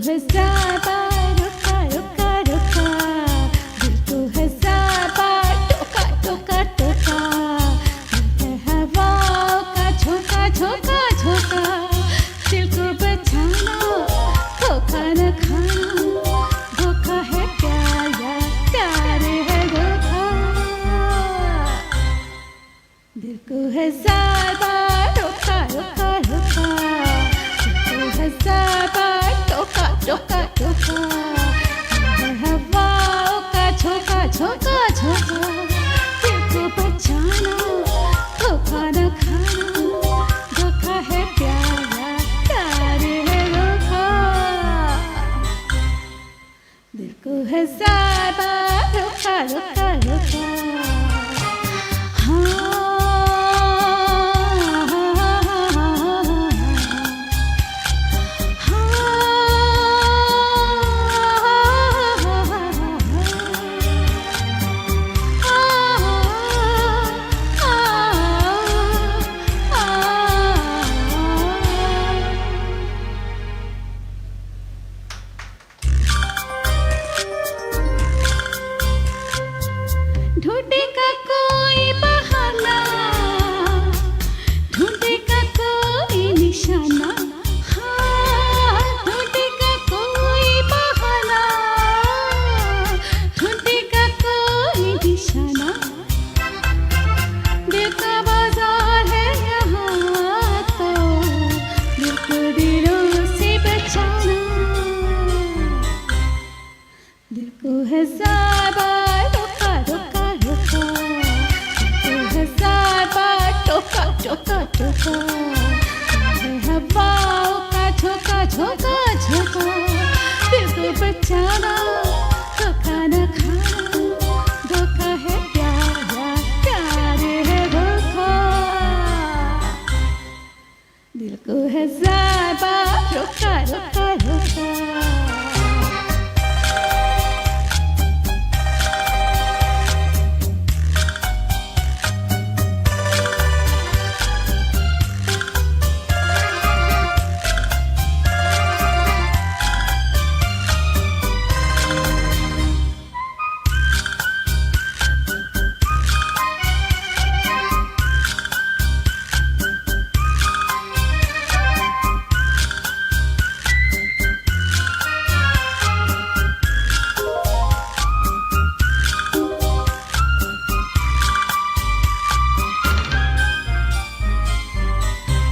है ज़्यादा रुका रुका रुका, दिल को है ज़्यादा टोका टोका टोका, दिल है हवाओं का झोंका झोंका झोंका, दिल को बचाना धोखा न खाना, धोखा है प्यार या प्यार है धोखा, दिल को है ज़्यादा रुका रुका रुका, दिल को है ज़्यादा टोका टोका टोका, हवाओं का झोंका झोंका झोंका, दिल को बचाना धोखा न खाना, धोखा है प्यारा प्यार है धोखा, दिल को है ज़्यादा रुका रुका रुका। ढूंढेगा कोई बहाना, ढूंढेगा कोई निशाना, हाँ ढूंढेगा कोई बहाना, ढूंढेगा कोई निशाना, दिल का बाजार है यहाँ तो, दिल को दिलों से बचाना, दिल को है ज़्यादा रुका रुका रुका, दिल को है ज़्यादा टोका टोका टोका, है हवाओं का झोंका झोंका झोंका, दिल को बचाना धोखा न खाना, धोखा है प्यारा प्यार है धोखा, दिल को है ज़्यादा रुका रुका रुका।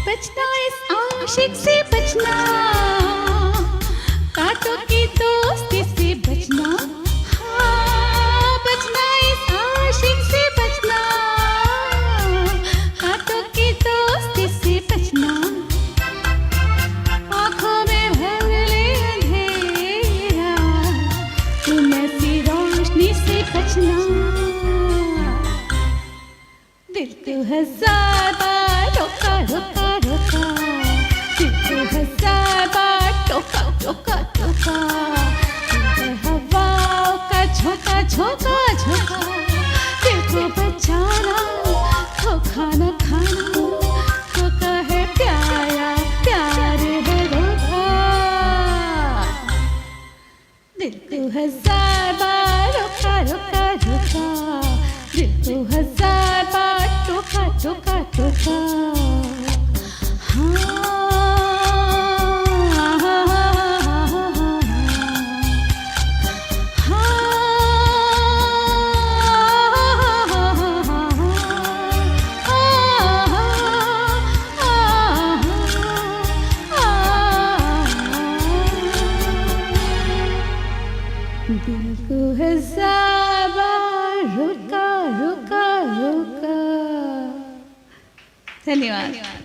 बचना इस आशिक से बचना, कांटों की दोस्ती से बचना, हाँ बचना इस आशिक से बचना, कांटों की दोस्ती से बचना, आँखों में भर ले अंधेरा, तुम ऐसी रोशनी से बचना, दिल को है ज़्यादा रुका रुका रुका, दिल को है ज़्यादा टोका टोका टोका, दिल है हवाओं का झोंका झोंका झोंका, दिल को बचाना धोखा न खाना, धोखा है प्यारा प्यार है धोखा, दिल को है ज़्यादा रुका रुका रुका, दिल को है ज़्यादा टोका टोका टोका। दिल को है ज़्यादा रुका रुका रुका। धन्यवाद।